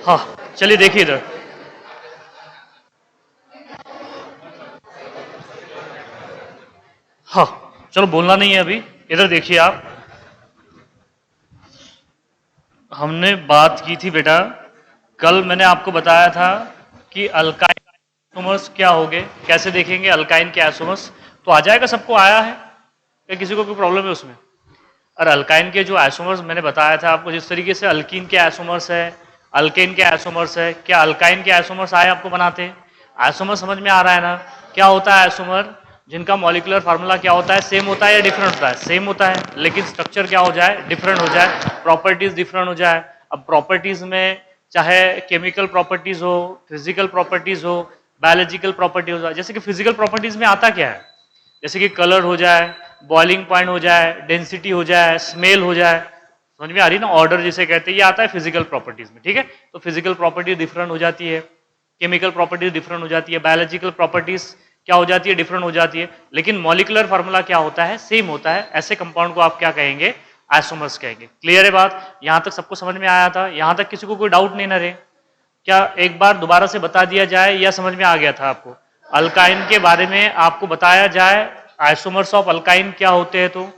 हाँ चलिए देखिए इधर। हाँ चलो बोलना नहीं है अभी, इधर देखिए आप। हमने बात की थी बेटा, कल मैंने आपको बताया था कि अल्काइन आइसोमर्स क्या होंगे, कैसे देखेंगे अल्काइन के आइसोमर्स। तो आ जाएगा, सबको आया है क्या? किसी को कोई प्रॉब्लम है उसमें? और अल्काइन के जो आइसोमर्स मैंने बताया था आपको, जिस तरीके से अल्कीन के आइसोमर्स है, अल्केन के आइसोमर्स है, क्या अल्काइन के आइसोमर्स आए आपको बनाते? आइसोमर समझ में आ रहा है ना? क्या होता है आइसोमर? जिनका मॉलिक्यूलर फार्मूला क्या होता है, सेम होता है या डिफरेंट होता है? सेम होता है, लेकिन स्ट्रक्चर क्या हो जाए, डिफरेंट हो जाए, प्रॉपर्टीज डिफरेंट हो जाए। अब प्रॉपर्टीज में चाहे केमिकल प्रॉपर्टीज हो, फिजिकल प्रॉपर्टीज हो, बायोलॉजिकल प्रॉपर्टी हो जाए। जैसे कि फिजिकल प्रॉपर्टीज में आता क्या है, जैसे कि कलर हो जाए, बॉइलिंग पॉइंट हो जाए, डेंसिटी हो जाए, स्मेल हो जाए, समझ में आ रही ना? ऑर्डर जिसे कहते हैं, ये आता है फिजिकल प्रॉपर्टीज में, ठीक है। तो फिजिकल प्रॉपर्टी डिफरेंट हो जाती है, केमिकल प्रॉपर्टीज डिफरेंट हो जाती है, बायोलॉजिकल प्रॉपर्टीज क्या हो जाती है, डिफरेंट हो जाती है, लेकिन मॉलिक्यूलर फार्मूला क्या होता है, सेम होता है। ऐसे कंपाउंड को आप क्या कहेंगे, आइसोमर्स कहेंगे। क्लियर है बात? यहां तक सबको समझ में आया था? यहां तक किसी को कोई डाउट नहीं ना रहे? क्या एक बार दोबारा से बता दिया जाए या समझ में आ गया था आपको? अल्काइन के बारे में आपको बताया जाए, आइसोमर्स ऑफ अल्काइन क्या होते हैं, तो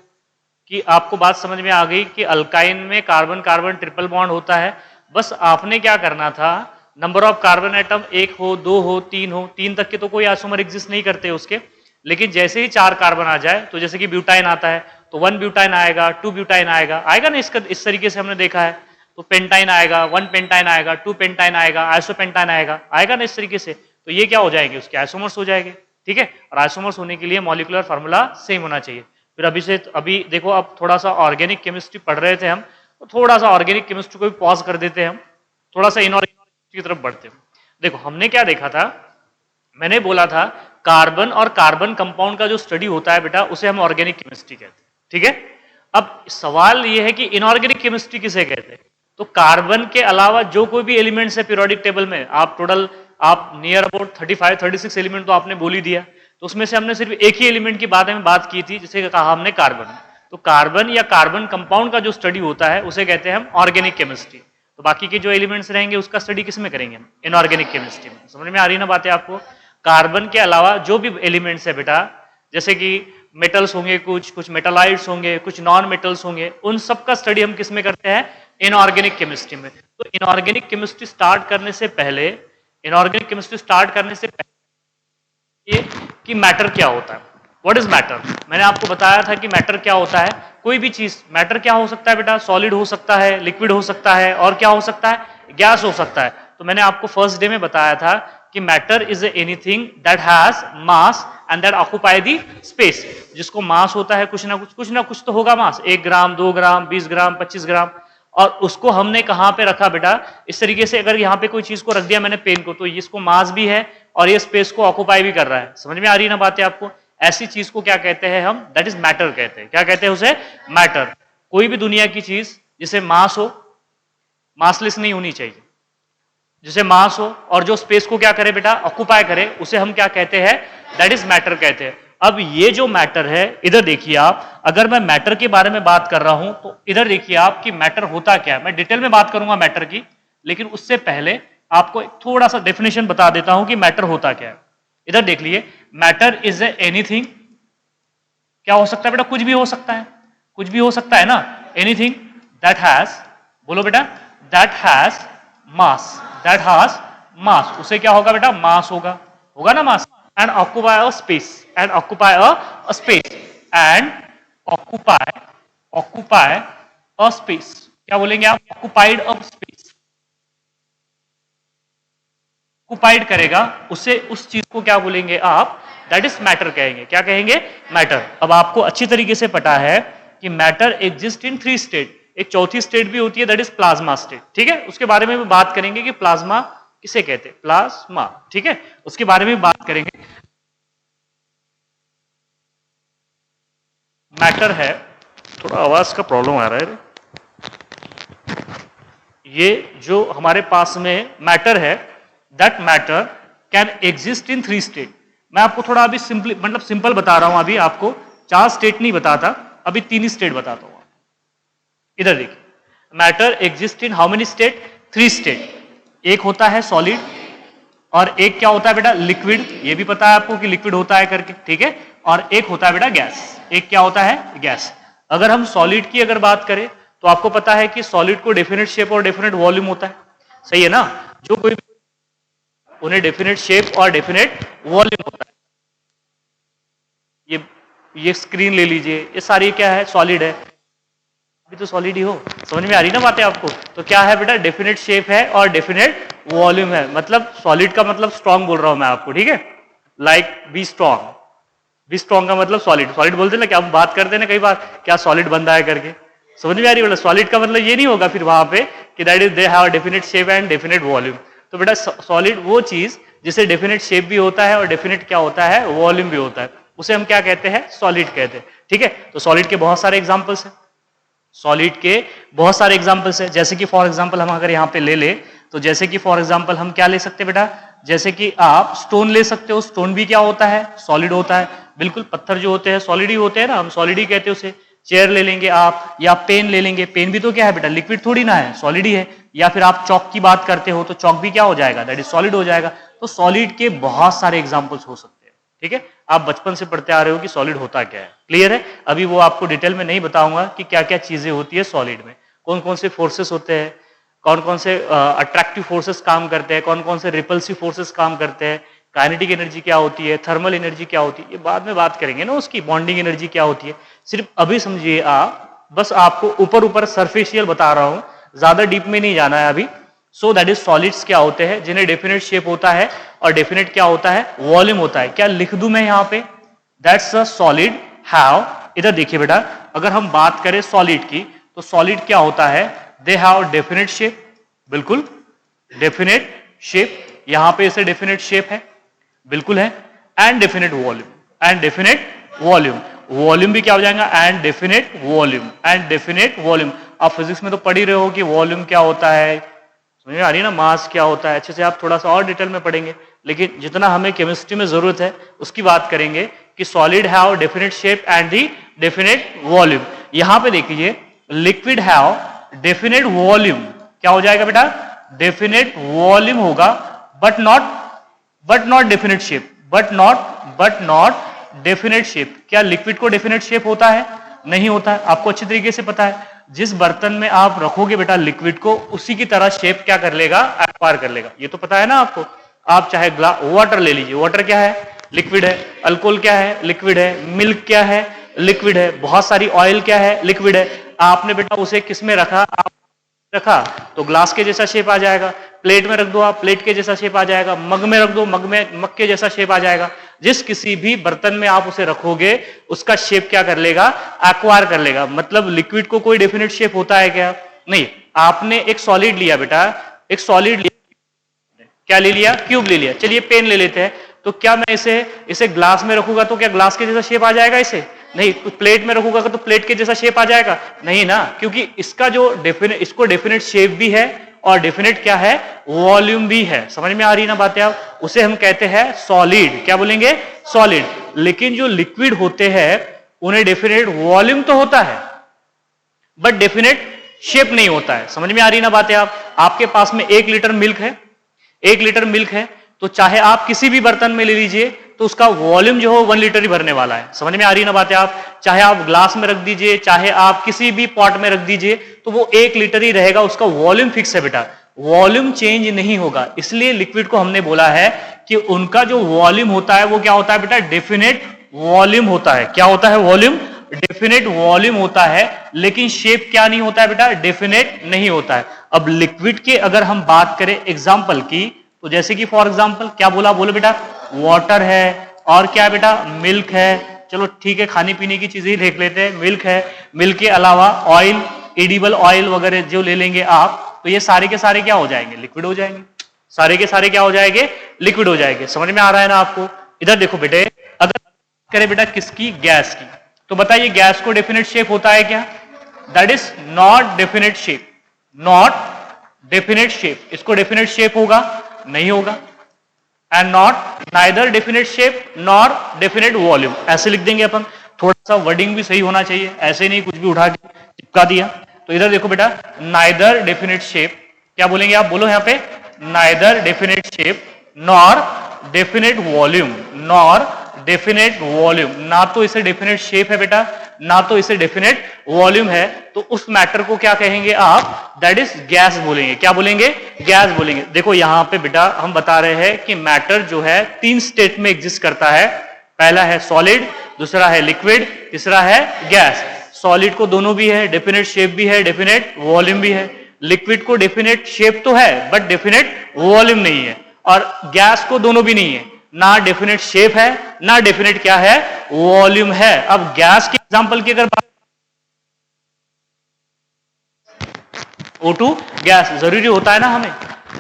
कि आपको बात समझ में आ गई कि अल्काइन में कार्बन कार्बन ट्रिपल बॉन्ड होता है। बस आपने क्या करना था, नंबर ऑफ कार्बन एटम 1 हो, 2 हो, 3 हो, 3 तक के तो कोई आइसोमर एग्जिस्ट नहीं करते उसके, लेकिन जैसे ही 4 कार्बन आ जाए, तो जैसे कि ब्यूटाइन आता है तो 1 ब्यूटाइन आएगा, 2 ब्यूटाइन आएगा, आएगा ना? इसका इस तरीके से हमने देखा है। तो पेंटाइन आएगा, 1 पेंटाइन आएगा, 2 पेंटाइन आएगा, आइसोपेंटाइन आएगा ना इस तरीके से। तो ये क्या हो जाएंगे, उसके आइसोमर्स हो जाएंगे, ठीक है। और आइसोमर्स होने के लिए मॉलिक्यूलर फार्मूला सेम होना चाहिए। फिर अभी देखो, अब थोड़ा सा ऑर्गेनिक केमिस्ट्री पढ़ रहे थे हम, तो थोड़ा सा ऑर्गेनिक केमिस्ट्री को भी पॉज कर देते हैं हम, थोड़ा सा इनऑर्गेनिक की तरफ बढ़ते हैं। देखो हमने क्या देखा था, मैंने बोला था कार्बन और कार्बन कंपाउंड का जो स्टडी होता है बेटा, उसे हम ऑर्गेनिक केमिस्ट्री कहते हैं, ठीक है। अब सवाल यह है कि इनऑर्गेनिक केमिस्ट्री किसे कहते हैं? तो कार्बन के अलावा जो कोई भी एलिमेंट्स है पीरियोडिक टेबल में, आप टोटल आप नियर अबाउट 35-36 एलिमेंट तो आपने बोल ही दिया। तो उसमें से हमने सिर्फ एक ही एलिमेंट की बारे में बात की थी, जिसे कहा हमने कार्बन। तो कार्बन या कार्बन कंपाउंड का जो स्टडी होता है उसे कहते हैं हम ऑर्गेनिक केमिस्ट्री। तो बाकी के जो एलिमेंट्स रहेंगे उसका स्टडी किस में करेंगे हम? इनऑर्गेनिक केमिस्ट्री में। समझ में आ रही ना बातें आपको? कार्बन के अलावा जो भी एलिमेंट्स है बेटा, जैसे कि मेटल्स होंगे, कुछ मेटालाइट्स होंगे, कुछ नॉन मेटल्स होंगे, उन सब का स्टडी हम किस में करते हैं? इनऑर्गेनिक केमिस्ट्री में। तो इनऑर्गेनिक केमिस्ट्री स्टार्ट करने से पहले, ये कि मैटर क्या होता है, व्हाट इज मैटर। मैंने आपको बताया था कि मैटर क्या होता है। कोई भी चीज, मैटर क्या हो सकता है बेटा? सॉलिड हो सकता है, लिक्विड हो सकता है, और क्या हो सकता है? गैस हो सकता है। तो मैंने आपको फर्स्ट डे में बताया था कि matter is anything that has mass and that occupy the space. जिसको मास होता है, कुछ ना कुछ तो होगा मास, 1 ग्राम, 2 ग्राम, 20 ग्राम, 25 ग्राम। और उसको हमने कहां पे रखा बेटा? इस तरीके से, अगर यहां पे कोई चीज को रख दिया मैंने, पेन को, तो इसको मास भी है और ये स्पेस को ऑक्यूपाई भी कर रहा है। समझ में आ रही है ना बातें आपको? ऐसी चीज को क्या कहते हैं हम? दैट इज मैटर कहते हैं। क्या कहते हैं उसे? मैटर। कोई भी दुनिया की चीज जिसे मास हो, मासलेस नहीं होनी चाहिए, जिसे मास हो और जो स्पेस को क्या करे बेटा? ऑक्यूपाई करे, उसे हम क्या कहते हैं? दैट इज मैटर कहते हैं। अब ये जो मैटर है, इधर देखिए आप, अगर मैं मैटर के बारे में बात कर रहा हूं तो इधर देखिए आप कि मैटर होता क्या है। मैं डिटेल में बात करूंगा मैटर की, लेकिन उससे पहले आपको थोड़ा सा डेफिनेशन बता देता हूं कि मैटर होता क्या है। इधर देख लीजिए, मैटर इज एनीथिंग, क्या हो सकता है बेटा? कुछ भी हो सकता है, कुछ भी हो सकता है ना। एनीथिंग दैट हैज, बोलो बेटा, that has mass, that has mass, उसे क्या होगा बेटा? मास होगा, होगा ना mass. And occupy a space, and occupy a space, and occupy a space, क्या बोलेंगे आप? ऑक्यूपाइड अ स्पेस, ऑक्यूपाइड करेगा उसे, उस चीज को क्या बोलेंगे आप? दैट इज मैटर कहेंगे। क्या कहेंगे? मैटर। अब आपको अच्छी तरीके से पता है कि मैटर एग्जिस्ट इन 3 स्टेट। एक चौथी स्टेट भी होती है, दैट इज प्लाज्मा स्टेट, ठीक है। उसके बारे में भी बात करेंगे कि प्लाज्मा किसे कहते हैं, प्लाज्मा, ठीक है, उसके बारे में बात करेंगे। मैटर है, थोड़ा आवाज का प्रॉब्लम आ रहा है। ये जो हमारे पास में मैटर है, that matter can exist in 3 state. मैं आपको थोड़ा अभी सिंपल बता रहा हूं, अभी आपको 4 स्टेट नहीं बताता, अभी 3 ही स्टेट बताता हूं। इधर देखिए, matter exist in how many state? 3 state. एक होता है सॉलिड और एक क्या होता है बेटा, लिक्विड। ये भी पता है आपको कि लिक्विड होता है करके, ठीक है। और एक होता है बेटा गैस। एक क्या होता है, गैस। अगर हम सॉलिड की अगर बात करें तो आपको पता है कि सॉलिड को डेफिनेट शेप और डेफिनेट वॉल्यूम होता है, सही है ना। जो कोई उन्हें डेफिनेट शेप और डेफिनेट वॉल्यूम होता है। ये स्क्रीन ले लीजिए, ये सारी क्या है, सॉलिड है। अभी तो सॉलिड ही हो, समझ में आ रही ना बातें आपको। तो क्या है बेटा, डेफिनेट शेप है और डेफिनेट वॉल्यूम है। मतलब सॉलिड का मतलब स्ट्रॉन्ग बोल रहा हूं मैं आपको, ठीक है। Like be strong, be strong का मतलब सॉलिड। सॉलिड बोलते ना, क्या हम बात करते हैं ना कई बार, क्या सॉलिड बंदा है करके, समझ में आ रही है। सॉलिड का मतलब ये नहीं होगा फिर वहां पे कि that is they have definite shape and definite volume. तो बेटा सॉलिड वो चीज जिसे डेफिनेट शेप भी होता है और डेफिनेट क्या होता है, वॉल्यूम भी होता है, उसे हम क्या कहते हैं, सॉलिड कहते हैं, ठीक है। तो सॉलिड के बहुत सारे एग्जांपल्स हैं, सॉलिड के बहुत सारे एग्जांपल्स हैं। जैसे कि फॉर एग्जांपल हम अगर यहाँ पे ले ले तो जैसे कि फॉर एग्जांपल हम क्या ले सकते हैं बेटा, जैसे कि आप स्टोन ले सकते हो। स्टोन भी क्या होता है, सॉलिड होता है। बिल्कुल, पत्थर जो होते हैं सॉलिड ही होते हैं ना, हम सॉलिड ही कहते हैं उसे। चेयर ले लेंगे आप, या पेन ले लेंगे, पेन भी तो क्या है बेटा, लिक्विड थोड़ी ना है, सॉलिड ही है। या फिर आप चौक की बात करते हो तो चौक भी क्या हो जाएगा, दैट इज सॉलिड हो जाएगा। तो सॉलिड के बहुत सारे एग्जाम्पल्स हो सकते हैं, ठीक है। आप बचपन से पढ़ते आ रहे हो कि सॉलिड होता क्या है, क्लियर है। अभी वो आपको डिटेल में नहीं बताऊंगा कि क्या क्या चीजें होती है सॉलिड में, कौन कौन से फोर्सेस होते हैं, कौन कौन से अट्रैक्टिव फोर्सेस काम करते हैं, कौन कौन से रिपल्सिव फोर्सेस काम करते हैं, काइनेटिक एनर्जी क्या होती है, थर्मल एनर्जी क्या होती है, ये बाद में बात करेंगे ना उसकी। बॉन्डिंग एनर्जी क्या होती है, सिर्फ अभी समझिए आप, बस आपको ऊपर ऊपर सरफेशियल बता रहा हूं, ज्यादा डीप में नहीं जाना है अभी। सो दैट इज सॉलिड्स क्या होते हैं, जिन्हें डेफिनेट शेप होता है और डेफिनेट क्या होता है, वॉल्यूम होता है। क्या लिख दूं मैं यहां पे, दैट्स अ सॉलिड हैव, इधर देखिए बेटा, अगर हम बात करें सॉलिड की तो सॉलिड क्या होता है, दे हैव डेफिनेट शेप, बिल्कुल डेफिनेट शेप, यहां पे इसे डेफिनेट शेप है, बिल्कुल है, and definite volume, and definite volume, volume भी क्या हो जाएगा, and definite volume, and definite volume. आप फिजिक्स में तो पढ़ ही रहे हो कि वॉल्यूम क्या होता है, समझ में आ रही है ना, मास क्या होता है। अच्छे से आप थोड़ा सा और डिटेल में पढ़ेंगे, लेकिन जितना हमें केमिस्ट्री में जरूरत है उसकी बात करेंगे कि solid have definite shape and the definite volume. यहां पे देखिए, लिक्विड हैव डेफिनेट वॉल्यूम, क्या हो जाएगा बेटा, डेफिनेट वॉल्यूम होगा, but not definite shape, but not definite shape. क्या लिक्विड को डेफिनेट शेप होता है, नहीं होता है, आपको अच्छी तरीके से पता है। जिस बर्तन में आप रखोगे बेटा लिक्विड को, उसी की तरह शेप क्या कर लेगा, एक्वायर कर लेगा, ये तो पता है ना आपको। आप चाहे वाटर ले लीजिए, वाटर क्या है, लिक्विड है। अल्कोहल क्या है, लिक्विड है। मिल्क क्या है, लिक्विड है। बहुत सारी ऑयल क्या है, लिक्विड है। आपने बेटा उसे किस में रखा, आप रखा तो ग्लास के जैसा शेप आ जाएगा, प्लेट में रख दो आप, प्लेट के जैसा शेप आ जाएगा, मग में रख दो, मग के जैसा शेप आ जाएगा। जिस किसी भी बर्तन में आप उसे रखोगे उसका शेप क्या कर लेगा, एक्वायर कर लेगा। मतलब लिक्विड को कोई डेफिनेट शेप होता है क्या, नहीं। आपने एक सॉलिड लिया बेटा, एक सॉलिड लिया, क्या ले लिया, क्यूब ले लिया। चलिए पेन ले लेते हैं, तो क्या मैं इसे ग्लास में रखूंगा तो क्या ग्लास के जैसा शेप आ जाएगा इसे, नहीं। प्लेट में रखूंगा तो प्लेट के जैसा शेप आ जाएगा, नहीं ना, क्योंकि इसका जो इसको डेफिनेट शेप भी है और डेफिनेट क्या है, वॉल्यूम भी है। समझ में आ रही ना बातें आप, उसे हम कहते हैं सॉलिड, क्या बोलेंगे, सॉलिड। लेकिन जो लिक्विड होते हैं उन्हें डेफिनेट वॉल्यूम तो होता है बट डेफिनेट शेप नहीं होता है। समझ में आ रही ना बातें आप। आपके पास में 1 लीटर मिल्क है, 1 लीटर मिल्क है, तो चाहे आप किसी भी बर्तन में ले लीजिए तो उसका वॉल्यूम जो हो 1 लीटर ही भरने वाला है। समझ में आ रही ना बातें आप। चाहे आप ग्लास में रख दीजिए, चाहे आप किसी भी पॉट में रख दीजिए, तो वो 1 लीटर ही रहेगा, उसका वॉल्यूम फिक्स है बेटा, वॉल्यूम चेंज नहीं होगा। इसलिए लिक्विड को हमने बोला है कि उनका जो वॉल्यूम होता है वो क्या होता है बेटा, डेफिनेट वॉल्यूम होता है। क्या होता है, वॉल्यूम, डेफिनेट वॉल्यूम होता है, लेकिन शेप क्या नहीं होता है बेटा, डेफिनेट नहीं होता है। अब लिक्विड के अगर हम बात करें एग्जाम्पल की, तो जैसे कि फॉर एग्जाम्पल क्या बोला, बोलो बेटा, वाटर है, और क्या है बेटा, मिल्क है। चलो ठीक है, खाने पीने की चीजें ही देख लेते हैं। मिल्क है, मिल्क के अलावा ऑयल, एडिबल ऑयल वगैरह जो ले लेंगे आप, तो ये सारे के सारे क्या हो जाएंगे, लिक्विड हो जाएंगे। सारे के सारे क्या हो जाएंगे, लिक्विड हो जाएंगे। समझ में आ रहा है ना आपको। इधर देखो बेटे, अगर करें बेटा किसकी, गैस की, तो बताइए गैस को डेफिनेट शेप होता है क्या, that is not definite shape, not definite shape. इसको डेफिनेट शेप होगा, नहीं होगा, and not neither definite shape nor definite volume. ऐसे लिख देंगे अपन, थोड़ा सा वर्डिंग भी सही होना चाहिए, ऐसे नहीं कुछ भी उठा के चिपका दिया। तो इधर देखो बेटा, नाइदर डेफिनेट शेप, क्या बोलेंगे आप, बोलो यहां पे, neither definite shape nor definite volume, nor definite volume, ना तो इसे डेफिनेट शेप है बेटा, ना तो इसे डेफिनेट वॉल्यूम है, तो उस मैटर को क्या कहेंगे आप, दैट इज गैस बोलेंगे। क्या बोलेंगे, गैस बोलेंगे। देखो यहां पे बेटा हम बता रहे हैं कि मैटर जो है 3 स्टेट में एग्जिस्ट करता है। पहला है सॉलिड, दूसरा है लिक्विड, तीसरा है गैस। सॉलिड को दोनों भी है, डेफिनेट शेप भी है, डेफिनेट वॉल्यूम भी है। लिक्विड को डेफिनेट शेप तो है बट डेफिनेट वॉल्यूम नहीं है, और गैस को दोनों भी नहीं है, ना डेफिनेट शेप है ना डेफिनेट क्या है, वॉल्यूम है। अब गैस के एग्जांपल की अगर बात, O2 गैस जरूरी होता है ना हमें,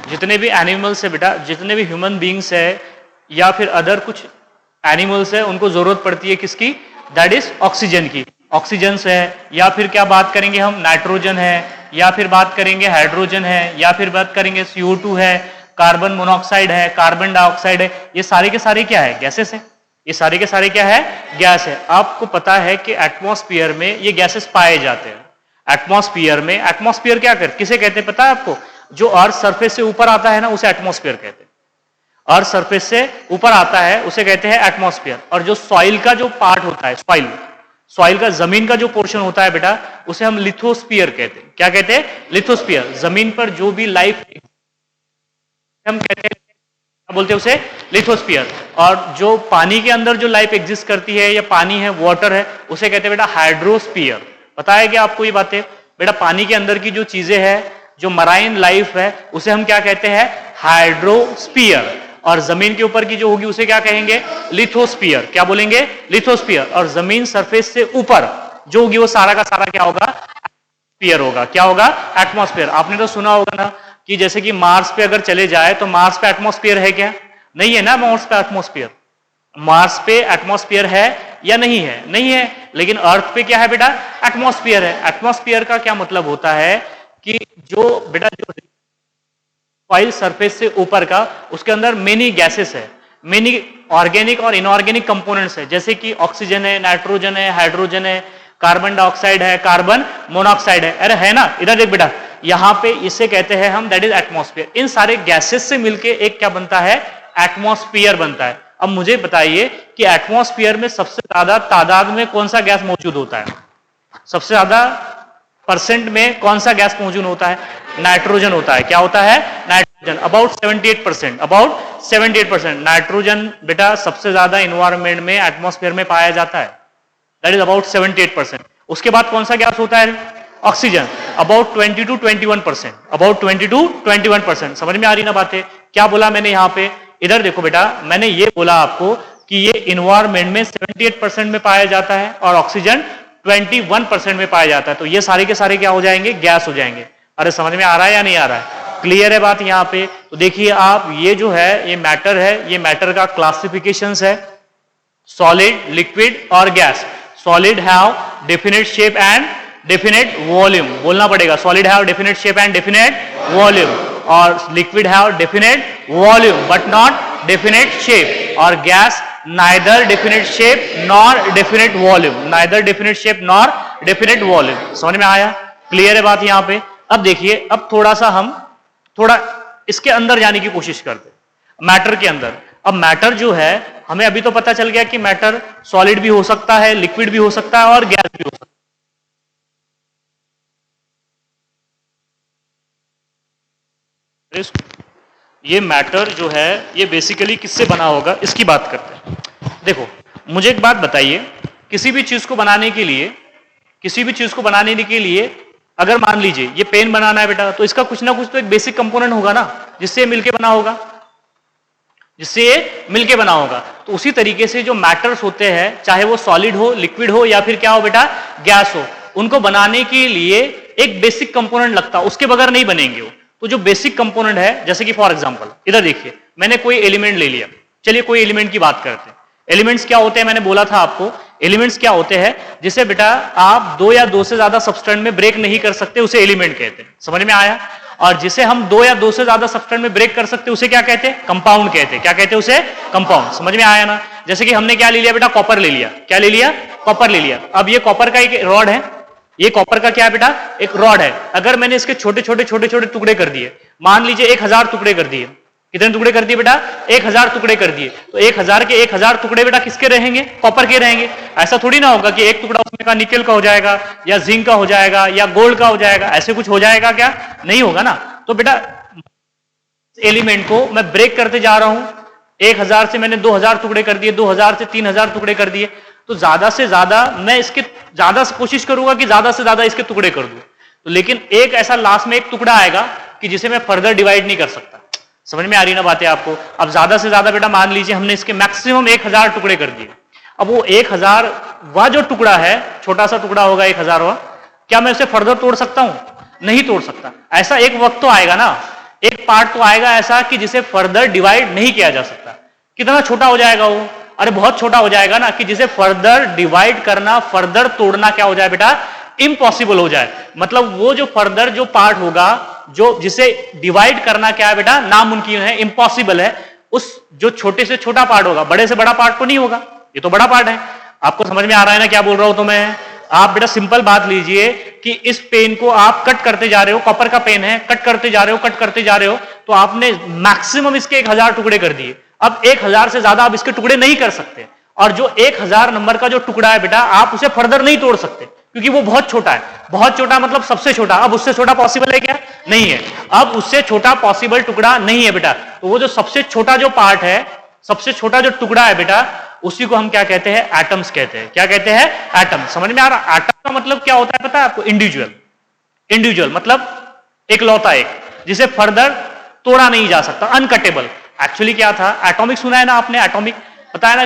जितने भी एनिमल्स है बेटा, जितने भी ह्यूमन बींग्स है या फिर अदर कुछ एनिमल्स है, उनको जरूरत पड़ती है किसकी, दैट इज ऑक्सीजन की। ऑक्सीजन है, या फिर क्या बात करेंगे हम, नाइट्रोजन है, या फिर बात करेंगे हाइड्रोजन है, या फिर बात करेंगे CO2 है, कार्बन मोनोऑक्साइड है, कार्बन डाइऑक्साइड है। ये सारे के सारे क्या है, गैसेस है। ये सारे के सारे क्या है, गैस है। आपको पता है कि एटमॉस्फेयर में ये गैसेस पाए जाते हैं। एटमॉस्फेयर में, एटमॉस्फेयर क्या कर किसे कहते हैं पता है आपको, जो अर्थ सरफेस से ऊपर आता है ना उसे एटमॉस्फेयर कहते हैं। अर्थ सरफेस से ऊपर आता है उसे कहते हैं एटमॉस्फेयर। और जो सॉइल का जो पार्ट होता है, सॉइल का जमीन का जो पोर्शन होता है बेटा, उसे हम लिथोस्फीयर कहते हैं। क्या कहते हैं, लिथोस्फीयर। जमीन पर जो भी लाइफ हम कहते हैं, क्या बोलते हैं उसे, लिथोस्फीयर। और जो पानी के अंदर जो लाइफ एग्जिस्ट करती है, या पानी है, वाटर है, उसे कहते हैं बेटा हाइड्रोस्फीयर। पता है क्या आपको ये बातें बेटा, पानी के अंदर की जो चीजें हैं, जो मराइन लाइफ है, उसे हम क्या कहते हैं, हाइड्रोस्फीयर। और जमीन के ऊपर की जो होगी उसे क्या कहेंगे, लिथोस्फीयर। क्या बोलेंगे, लिथोस्फीयर। और जमीन सरफेस से ऊपर जो होगी वो सारा का सारा क्या होगा, एटमॉस्फेयर होगा। क्या होगा, एटमॉस्फेयर। आपने तो सुना होगा ना कि जैसे कि मार्स पे अगर चले जाए तो मार्स पे एटमॉस्फेयर है क्या, नहीं है ना। मार्स पे एटमॉस्फेयर, मार्स पे एटमॉस्फेयर है या नहीं है, नहीं है। लेकिन अर्थ पे क्या है बेटा, एटमॉस्फेयर है। एटमॉस्फेयर का क्या मतलब होता है कि जो बेटा जो सॉइल सरफेस से ऊपर का, उसके अंदर मेनी गैसेस है, मेनी ऑर्गेनिक और इनऑर्गेनिक कंपोनेंट्स है, जैसे कि ऑक्सीजन है, नाइट्रोजन है, हाइड्रोजन है, कार्बन डाइऑक्साइड है, कार्बन मोनोऑक्साइड है। अरे है ना, इधर देख बेटा, यहां पे इसे कहते हैं हम, दैट इज एटमॉस्फेयर। इन सारे गैसेस से मिलके एक क्या बनता है, एटमॉस्फेयर बनता है। अब मुझे बताइए कि एटमॉस्फेयर में सबसे ज्यादा तादाद में कौन सा गैस मौजूद होता है, सबसे ज्यादा परसेंट में कौन सा गैस मौजूद होता है, नाइट्रोजन होता है। क्या होता है, नाइट्रोजन। About 78%, about 78%। नाइट्रोजन बेटा सबसे ज्यादा इन्वायरमेंट में, एटमॉस्फेयर में पाया जाता है, दैट इज अबाउट 78%। उसके बाद कौन सा गैस होता है, oxygen, about 20 to 21%, about 20 to 21%। समझ में आ रही ना बातें, क्या बोला मैंने यहाँ पे, इधर देखो बेटा, मैंने ये बोला आपको कि ये इन्वायरमेंट में 78% में पाया जाता है और ऑक्सीजन 21% में पाया जाता है। तो ये सारे के सारे क्या हो जाएंगे, गैस हो जाएंगे। अरे समझ में आ रहा है या नहीं आ रहा है, क्लियर है बात यहाँ पे। तो देखिए आप, ये जो है ये मैटर है, ये मैटर का क्लासिफिकेशंस है, सॉलिड, लिक्विड और gas. Solid have definite shape and definite volume, बोलना पड़ेगा, solid have definite shape and definite volume. और liquid have definite volume but not definite shape. और gas neither definite shape nor definite volume, neither definite shape nor definite volume. समझ में आया, clear है बात यहाँ पे। अब देखिए, अब थोड़ा सा हम थोड़ा इसके अंदर जाने की कोशिश करते हैं, मैटर के अंदर। अब मैटर जो है, हमें अभी तो पता चल गया कि मैटर सॉलिड भी हो सकता है, लिक्विड भी हो सकता है और गैस भी हो सकता है। ये मैटर जो है ये बेसिकली किससे बना होगा, इसकी बात करते हैं। देखो मुझे एक बात बताइए, किसी भी चीज को बनाने के लिए, किसी भी चीज को बनाने के लिए अगर मान लीजिए ये पेन बनाना है बेटा, तो इसका कुछ ना कुछ तो एक बेसिक कंपोनेंट होगा ना, जिससे मिलके बना होगा, जिससे मिलके बना होगा। तो उसी तरीके से जो मैटर्स होते हैं, चाहे वो सॉलिड हो, लिक्विड हो या फिर क्या हो बेटा, गैस हो, उनको बनाने के लिए एक बेसिक कंपोनेंट लगता है, उसके बगैर नहीं बनेंगे वो। तो जो बेसिक कंपोनेंट है, जैसे कि फॉर एग्जांपल इधर देखिए, मैंने कोई एलिमेंट ले लिया, चलिए कोई एलिमेंट की बात करते हैं। एलिमेंट्स क्या होते हैं, मैंने बोला था आपको, एलिमेंट्स क्या होते हैं, जिसे बेटा आप 2 या 2 से ज्यादा सबस्टेंस में ब्रेक नहीं कर सकते, उसे एलिमेंट कहते हैं। समझ में आया। और जिसे हम 2 या 2 से ज्यादा सबस्टेंस में ब्रेक कर सकते, उसे क्या कहते हैं, कंपाउंड कहते हैं। क्या कहते हैं उसे, कंपाउंड। समझ में आया ना। जैसे कि हमने क्या ले लिया बेटा, कॉपर ले लिया। क्या ले लिया, कॉपर ले लिया। अब ये कॉपर का एक रॉड है, ये कॉपर का क्या है बेटा, एक रॉड है। अगर मैंने इसके छोटे छोटे छोटे छोटे टुकड़े कर दिए, मान लीजिए 1000 टुकड़े कर दिए। कितने टुकड़े कर दिए बेटा? 1000 टुकड़े कर दिए। तो 1000 के 1000 टुकड़े बेटा किसके रहेंगे? कॉपर के रहेंगे। ऐसा थोड़ी ना होगा कि एक टुकड़ा उसमें का निकल का हो जाएगा या जिंक का हो जाएगा या गोल्ड का हो जाएगा। ऐसे कुछ हो जाएगा क्या? नहीं होगा ना। तो बेटा एलिमेंट को मैं ब्रेक करते जा रहा हूं। 1000 से मैंने 2000 टुकड़े कर दिए, 2000 से 3000 टुकड़े कर दिए। तो ज्यादा से ज्यादा मैं इसके ज्यादा कोशिश करूंगा कि ज्यादा से ज्यादा इसके टुकड़े कर दूं। तो लेकिन एक ऐसा लास्ट में एक टुकड़ा आएगा कि जिसे मैं फर्दर डिवाइड नहीं कर सकता। समझ में आ रही ना बातें आपको? अब ज्यादा से ज्यादा बेटा मान लीजिए हमने इसके मैक्सिमम 1000 टुकड़े कर दिए। अब वो 1000वां जो टुकड़ा है, छोटा सा टुकड़ा होगा 1000वां, क्या मैं उसे फर्दर तोड़ सकता हूं? नहीं तोड़ सकता। ऐसा एक वक्त तो आएगा ना, एक पार्ट तो आएगा ऐसा कि जिसे फर्दर डिवाइड नहीं किया जा सकता। कितना छोटा हो जाएगा वो? अरे बहुत छोटा हो जाएगा ना, कि जिसे फर्दर डिवाइड करना, फर्दर तोड़ना क्या हो जाए बेटा? इम्पॉसिबल हो जाए। मतलब वो जो फर्दर जो पार्ट होगा, जो जिसे डिवाइड करना क्या है बेटा? नामुमकिन है, इम्पॉसिबल है। उस जो छोटे से छोटा पार्ट होगा, बड़े से बड़ा पार्ट तो नहीं होगा। ये तो बड़ा पार्ट है। आपको समझ में आ रहा है ना क्या बोल रहा हूं? तो मैं आप बेटा सिंपल बात लीजिए कि इस पेन को आप कट करते जा रहे हो, कॉपर का पेन है, कट करते जा रहे हो, कट करते जा रहे हो, तो आपने मैक्सिमम इसके 1000 टुकड़े कर दिए। अब 1000 से ज्यादा आप इसके टुकड़े नहीं कर सकते। और जो 1000 नंबर का जो टुकड़ा है बेटा, आप उसे फर्दर नहीं तोड़ सकते, क्योंकि वो बहुत छोटा है। बहुत छोटा मतलब सबसे छोटा। अब उससे छोटा पॉसिबल है क्या? नहीं है। अब उससे छोटा पॉसिबल टुकड़ा नहीं है बेटा। तो वो जो सबसे छोटा जो पार्ट है, सबसे छोटा जो टुकड़ा है बेटा, उसी को हम क्या कहते हैं? एटम्स कहते हैं। क्या कहते हैं? एटम। समझ में आ रहा? एटम का मतलब क्या होता है पता है आपको? इंडिविजुअल। इंडिविजुअल मतलब एकलौता एक, जिसे फर्दर तोड़ा नहीं जा सकता, अनकटेबल। एक्चुअली क्या था? एटॉमिक सुना है ना आपने? एटॉमिक पता है ना?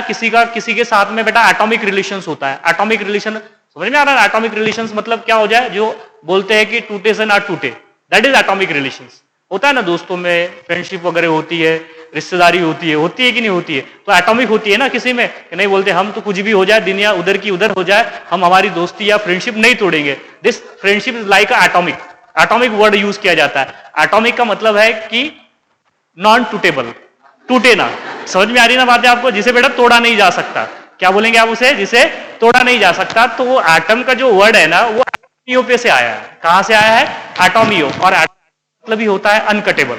किसी के साथ में बेटा एटॉमिक रिलेशंस होता है। एटॉमिक रिलेशन समझ में आ रहा है? एटॉमिक रिलेशंस मतलब क्या हो जाए? जो बोलते हैं कि टूटे से ना टूटे, दैट इज एटॉमिक रिलेशंस। होता है ना दोस्तों में, फ्रेंडशिप वगैरह होती है, रिश्तेदारी होती है कि नहीं होती है? तो एटॉमिक होती है ना किसी में, कि नहीं बोलते हम तो कुछ भी हो जाए, दुनिया उधर की उधर हो जाए, हम हमारी दोस्ती या फ्रेंडशिप नहीं तोड़ेंगे। This friendship is like atomic. Atomic word use किया जाता है। एटॉमिक का मतलब है कि नॉन टूटेबल, टूटे ना। समझ में आ रही ना बात है आपको? जिसे बेटा तोड़ा नहीं जा सकता। क्या बोलेंगे आप उसे? जिसे तोड़ा नहीं जा सकता। तो वो एटम का जो वर्ड है ना, वो एटोमियो पे से आया है। कहां से आया है? एटोमियो। और मतलब ही होता है अनकटेबल।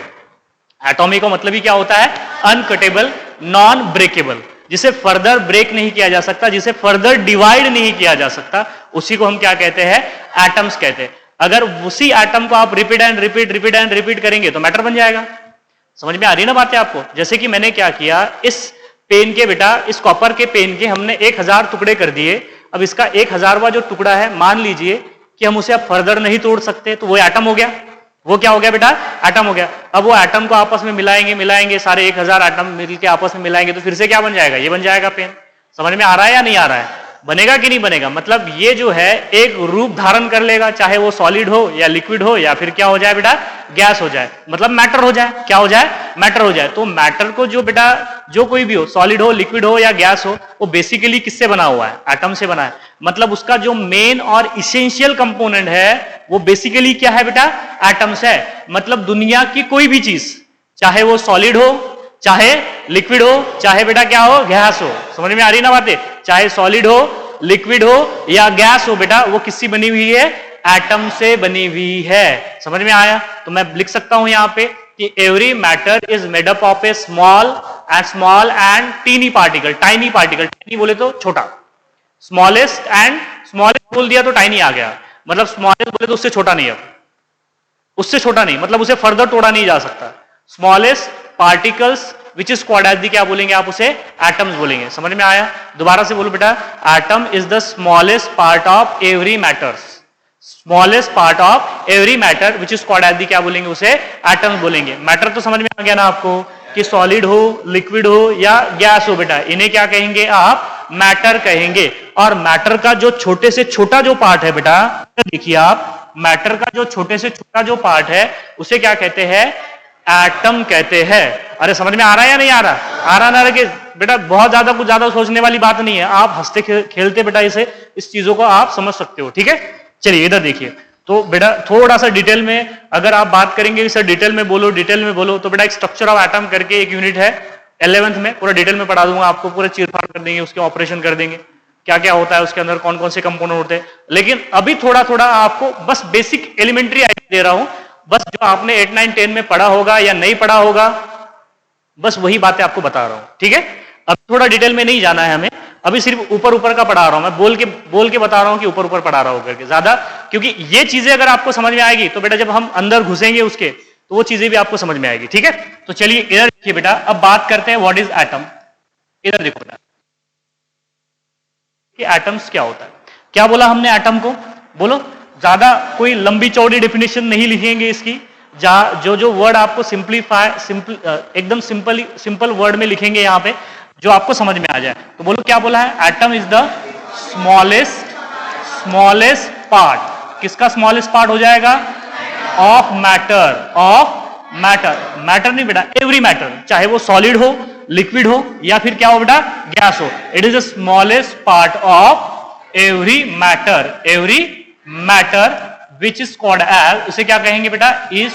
एटॉमिक का मतलब ही क्या होता है? अनकटेबल, नॉन ब्रेकेबल, जिसे फर्दर ब्रेक नहीं किया जा सकता, जिसे फर्दर डिवाइड नहीं किया जा सकता, उसी को हम क्या कहते हैं? एटम्स कहते हैं। अगर उसी एटम को आप रिपीट एंड रिपीट करेंगे तो मैटर बन जाएगा। समझ में आ रही ना बातें आपको? जैसे कि मैंने क्या किया, इस पेन के बेटा, इस कॉपर के पेन के हमने 1000 टुकड़े कर दिए। अब इसका 1000वां जो टुकड़ा है, मान लीजिए कि हम उसे अब फर्दर नहीं तोड़ सकते, तो वो एटम हो गया। वो क्या हो गया बेटा? एटम हो गया। अब वो एटम को आपस में मिलाएंगे, सारे 1000 एटम मिलकर आपस में मिलाएंगे, तो फिर से क्या बन जाएगा? ये बन जाएगा पेन। समझ में आ रहा है या नहीं आ रहा है? बनेगा कि नहीं बनेगा? मतलब ये जो है एक रूप धारण कर लेगा, चाहे वो सॉलिड हो या लिक्विड हो या फिर क्या हो जाए बेटा? गैस हो जाए, मतलब मैटर हो जाए। क्या हो जाए? मैटर हो जाए। तो मैटर को जो बेटा, जो कोई भी हो, सॉलिड हो, लिक्विड हो या गैस हो, वो बेसिकली किससे बना हुआ है? एटम से बना है। मतलब उसका जो मेन और इसेंशियल कंपोनेंट है, वो बेसिकली क्या है बेटा? एटम्स है। मतलब दुनिया की कोई भी चीज, चाहे वो सॉलिड हो, चाहे लिक्विड हो, चाहे बेटा क्या हो? गैस हो। समझ में आ रही ना बातें? चाहे सॉलिड हो, लिक्विड हो या गैस हो बेटा, वो किससे बनी हुई है? एटम से बनी हुई है। समझ में आया? तो मैं लिख सकता हूं यहां पे कि every matter is made up of a small and tiny particle. Tiny particle, tiny बोले तो छोटा, स्मॉलेस्ट एंड स्मॉलेस्ट बोल दिया तो टाइनी आ गया। मतलब स्मॉलेस्ट बोले तो उससे छोटा नहीं है, उससे छोटा नहीं, मतलब उसे फर्दर तोड़ा नहीं जा सकता। Smallest particles which is called as the, क्या बोलेंगे आप उसे? एटम्स बोलेंगे। समझ में आया? दोबारा से बोलो बेटा, atom is the smallest part of every matters. Smallest part of every matter which is called as the, क्या बोलेंगे उसे? एटम्स बोलेंगे। मैटर तो समझ में आ गया ना आपको, कि सॉलिड हो, लिक्विड हो या गैस हो बेटा, इन्हें क्या कहेंगे आप? मैटर कहेंगे। और मैटर का जो छोटे से छोटा जो पार्ट है बेटा, देखिए आप, मैटर का जो छोटे से छोटा जो पार्ट है, उसे क्या कहते हैं? एटम कहते हैं। अरे समझ में आ रहा है या नहीं आ रहा? आ रहा ना? कि बेटा बहुत ज्यादा कुछ ज्यादा सोचने वाली बात नहीं है। आप हंसते खेलते बेटा इस चीजों को आप समझ सकते हो। ठीक है, चलिए इधर देखिए। तो बेटा थोड़ा सा डिटेल में अगर आप बात करेंगे, सर डिटेल में बोलो, डिटेल में बोलो, तो बेटा एक स्ट्रक्चर ऑफ एटम करके एक यूनिट है 11th में, पूरा डिटेल में पढ़ा दूंगा आपको, पूरा चीरफाड़ कर देंगे, उसके ऑपरेशन कर देंगे, क्या क्या होता है उसके अंदर, कौन कौन से कंपोनेंट होते हैं। लेकिन अभी थोड़ा थोड़ा आपको बस बेसिक एलिमेंट्री आइडिया दे रहा हूं, बस जो आपने 8, 9, 10 में पढ़ा होगा या नहीं पढ़ा होगा, बस वही बातें आपको बता रहा हूं, ठीक है। अब थोड़ा डिटेल में नहीं जाना है हमें, अभी सिर्फ ऊपर ऊपर का पढ़ा रहा हूं मैं, बोल के बता रहा हूं कि ऊपर ऊपर पढ़ा रहा हूं करके, ज्यादा, क्योंकि ये चीजें अगर आपको समझ में आएगी तो बेटा जब हम अंदर घुसेंगे उसके तो वो चीजें भी आपको समझ में आएगी, ठीक है। तो चलिए इधर देखिए बेटा, अब बात करते हैं व्हाट इज एटम। इधर देखो बेटा कि एटम्स क्या होता है। क्या बोला हमने एटम को, बोलो। ज्यादा कोई लंबी चौड़ी डेफिनेशन नहीं लिखेंगे इसकी, जो वर्ड आपको एकदम सिंपल वर्ड में लिखेंगे यहां पे, जो आपको समझ में आ जाए। तो बोलो क्या बोला है, atom is the smallest part. किसका स्मॉलेस्ट पार्ट हो जाएगा, ऑफ मैटर। मैटर नहीं बेटा, एवरी मैटर, चाहे वो सॉलिड हो, लिक्विड हो या फिर क्या हो बेटा, गैस हो। It is the smallest part of every matter which is called as, उसे क्या कहेंगे बेटा, इज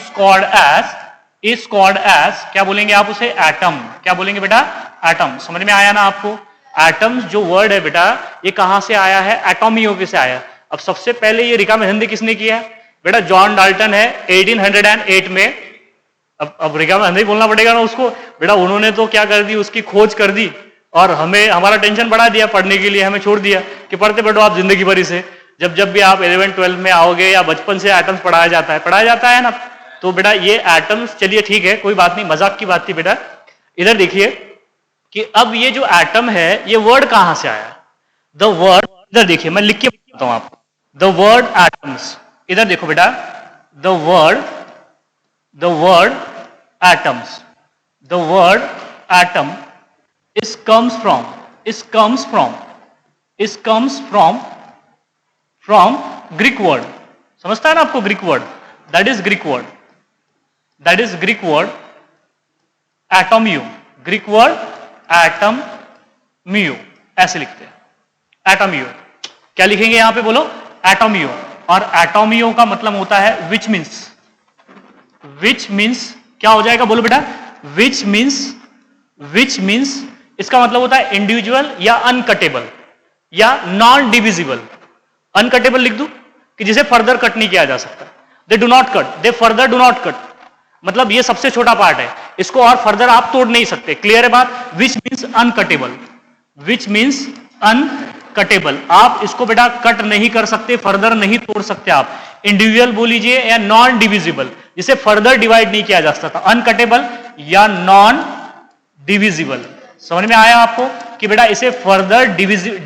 कॉल्ड एज, क्या बोलेंगे आप उसे, एटम। क्या बोलेंगे बेटा, एटम। समझ में आया ना आपको। एटम्स जो वर्ड है बेटा, ये कहां से आया है, एटॉमियों से आया। अब सबसे पहले ये रिका मेहंदी किसने किया बेटा, जॉन डाल्टन है 1808 में। अब रिका मेहंदी बोलना पड़ेगा ना उसको बेटा, उन्होंने तो क्या कर दी, उसकी खोज कर दी और हमारा टेंशन बढ़ा दिया, पढ़ने के लिए हमें छोड़ दिया कि पढ़ते बैठो आप जिंदगी भर इसे। जब भी आप 11, 12 में आओगे या बचपन से एटम्स पढ़ाया जाता है ना, तो बेटा ये एटम्स, चलिए ठीक है कोई बात नहीं, मजाक की बात थी बेटा। इधर देखिए कि अब ये जो एटम है ये वर्ड कहां से आया, द वर्ड, इधर देखिए मैं लिख के बताता हूं आपको, द वर्ड एटम्स। इधर देखो बेटा, the word atom is comes from Greek word। समझता है ना आपको, Greek word, that is Greek word एटोमियो। ग्रीक वर्ड एटमियो, ऐसे लिखते हैं, एटोमियो। क्या लिखेंगे यहां पे, बोलो, एटोमियो। और एटोमियो का मतलब होता है विच मीन्स क्या हो जाएगा, बोलो बेटा, विच मीन्स इसका मतलब होता है इंडिविजुअल या अनकटेबल या नॉन डिविजिबल। अनकटेबल लिख दूं कि जिसे फर्दर कट नहीं किया जा सकता, they do not cut, they further do not cut, मतलब ये सबसे छोटा पार्ट है, इसको और फर्दर आप तोड़ नहीं सकते। क्लियर है बात। विच मीन्स अनकटेबल, आप इसको बेटा कट नहीं कर सकते, फर्दर नहीं तोड़ सकते आप। इंडिविजुअल बोल लीजिए या नॉन डिविजिबल, जिसे फर्दर डिवाइड नहीं किया जा सकता, अनकटेबल या नॉन डिविजिबल। समझ में आया आपको कि बेटा इसे फर्दर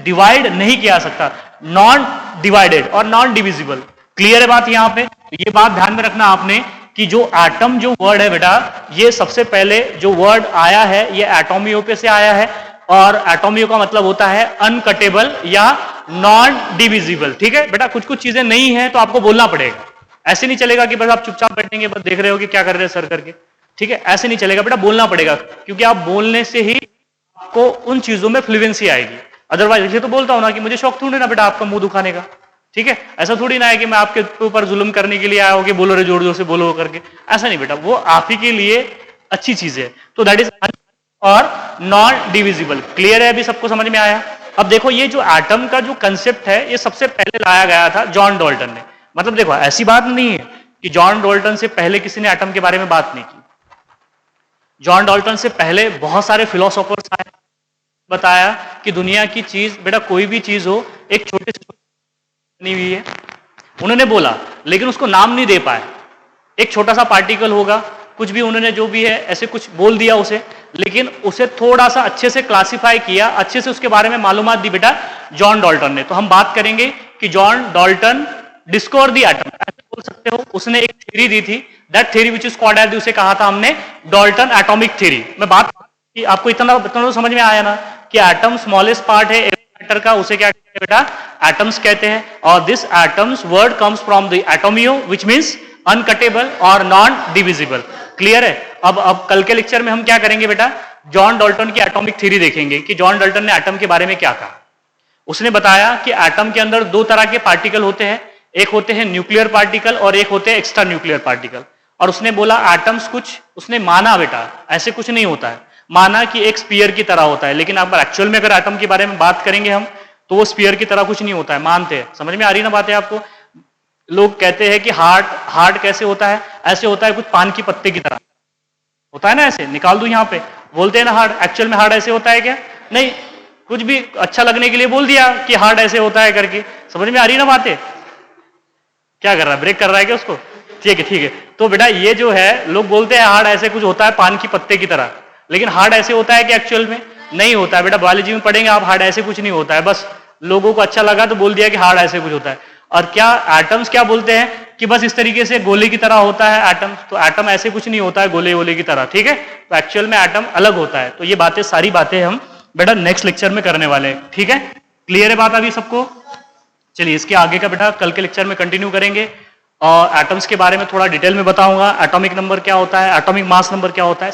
डिवाइड नहीं किया जा सकता, नॉन डिवाइडेड और नॉन डिविजिबल। क्लियर है बात यहां पे। ये बात ध्यान में रखना आपने कि जो एटम जो वर्ड है बेटा, ये सबसे पहले जो वर्ड आया है ये एटोमियो पे से आया है, और एटोमियो का मतलब होता है अनकटेबल या नॉन डिविजिबल। ठीक है बेटा, कुछ चीजें नहीं है तो आपको बोलना पड़ेगा, ऐसे नहीं चलेगा कि बस आप चुपचाप बैठेंगे, बस देख रहे हो कि क्या कर रहे हैं सर करके। ठीक है, ऐसे नहीं चलेगा बेटा, बोलना पड़ेगा, क्योंकि आप बोलने से ही आपको उन चीजों में फ्लुएंसी आएगी। अदरवाइज ये तो बोलता हूं ना कि मुझे शौक थोड़ी ना बेटा आपका मुंह दुखाने का। ठीक है, ऐसा थोड़ी ना है कि मैं आपके ऊपर जुल्म करने के लिए आया हूं कि बोलो रे जोर जोर से बोलो करके, ऐसा नहीं बेटा, वो आप ही के लिए अच्छी चीज है। तो दैट इज और नॉन डिविजिबल। क्लियर है, अभी सबको समझ में आया। अब देखो ये जो एटम का जो कंसेप्ट है ये सबसे पहले लाया गया था जॉन डाल्टन ने। मतलब देखो ऐसी बात नहीं है कि जॉन डाल्टन से पहले किसी ने एटम के बारे में बात नहीं की। जॉन डाल्टन से पहले बहुत सारे फिलोसोफर्स आए, बताया कि दुनिया की चीज बेटा कोई भी चीज हो एक छोटे से बनी हुई है, उन्होंने बोला, लेकिन उसको नाम नहीं दे पाए। एक छोटा सा पार्टिकल होगा, कुछ भी उन्होंने जो भी है ऐसे कुछ बोल दिया उसे, लेकिन उसे थोड़ा सा अच्छे से क्लासिफाई किया, अच्छे से उसके बारे में मालूमात दी बेटा जॉन डाल्टन ने। तो हम बात करेंगे कि John Dalton discover the atom, ऐसे बोल सकते हो। उसने एक थ्योरी दी थी, that theory which is called as, उसे कहा था हमने डाल्टन एटॉमिक थ्योरी। मैं बात कि आपको इतना तो समझ में आया ना कि एटम स्मॉलेस्ट पार्ट है मैटर का, उसे क्या कहते हैं बेटा, एटम्स कहते हैं। और this atoms word comes from the एटोमियो विच मींस अनकटेबल और नॉन डिविजिबल। क्लियर है। अब कल के लेक्चर में हम क्या करेंगे बेटा, जॉन डाल्टन की एटॉमिक थ्योरी देखेंगे कि जॉन डाल्टन ने एटम के बारे में क्या कहा। उसने बताया कि एटम के अंदर दो तरह के पार्टिकल होते हैं, एक होते हैं न्यूक्लियर पार्टिकल और एक होते हैं एक्स्ट्रा न्यूक्लियर पार्टिकल। और उसने बोला एटम्स कुछ, उसने माना बेटा ऐसे कुछ नहीं होता है, माना कि एक स्फीयर की तरह होता है, लेकिन अब एक्चुअल में अगर एटम के बारे में बात करेंगे हम तो वो स्फीयर की तरह कुछ नहीं होता है, मानते हैं। समझ में आ रही ना बातें आपको। लोग कहते हैं कि हार्ट कैसे होता है, ऐसे होता है कुछ पान की पत्ते की तरह होता है ना, ऐसे निकाल दूं यहाँ पे, बोलते हैं ना हार्ट, एक्चुअल में हार्ट ऐसे होता है क्या? नहीं, कुछ भी अच्छा लगने के लिए बोल दिया कि हार्ट ऐसे होता है करके। समझ में आ रही ना बातें? क्या कर रहा है, ब्रेक कर रहा है क्या उसको? ठीक है ठीक है। तो बेटा ये जो है लोग बोलते हैं हार्ट ऐसे कुछ होता है पान की पत्ते की तरह, लेकिन हार्ट ऐसे होता है कि एक्चुअल में नहीं होता है। बेटा बायोलॉजी में पढ़ेंगे आप, हार्ट ऐसे कुछ नहीं होता है, बस लोगों को अच्छा लगा तो बोल दिया कि हार्ट ऐसे कुछ होता है। और क्या एटम्स क्या बोलते हैं कि बस इस तरीके से गोले की तरह होता है एटम, तो एटम ऐसे कुछ नहीं होता है गोले गोले की तरह, ठीक है। तो एक्चुअल में एटम अलग होता है। तो ये बातें सारी बातें हम बेटा नेक्स्ट लेक्चर में करने वाले हैं, ठीक है। क्लियर है बात अभी सबको? चलिए इसके आगे का बेटा कल के लेक्चर में कंटिन्यू करेंगे और एटम्स के बारे में थोड़ा डिटेल में बताऊंगा, एटॉमिक नंबर क्या होता है, एटॉमिक मास नंबर क्या होता है।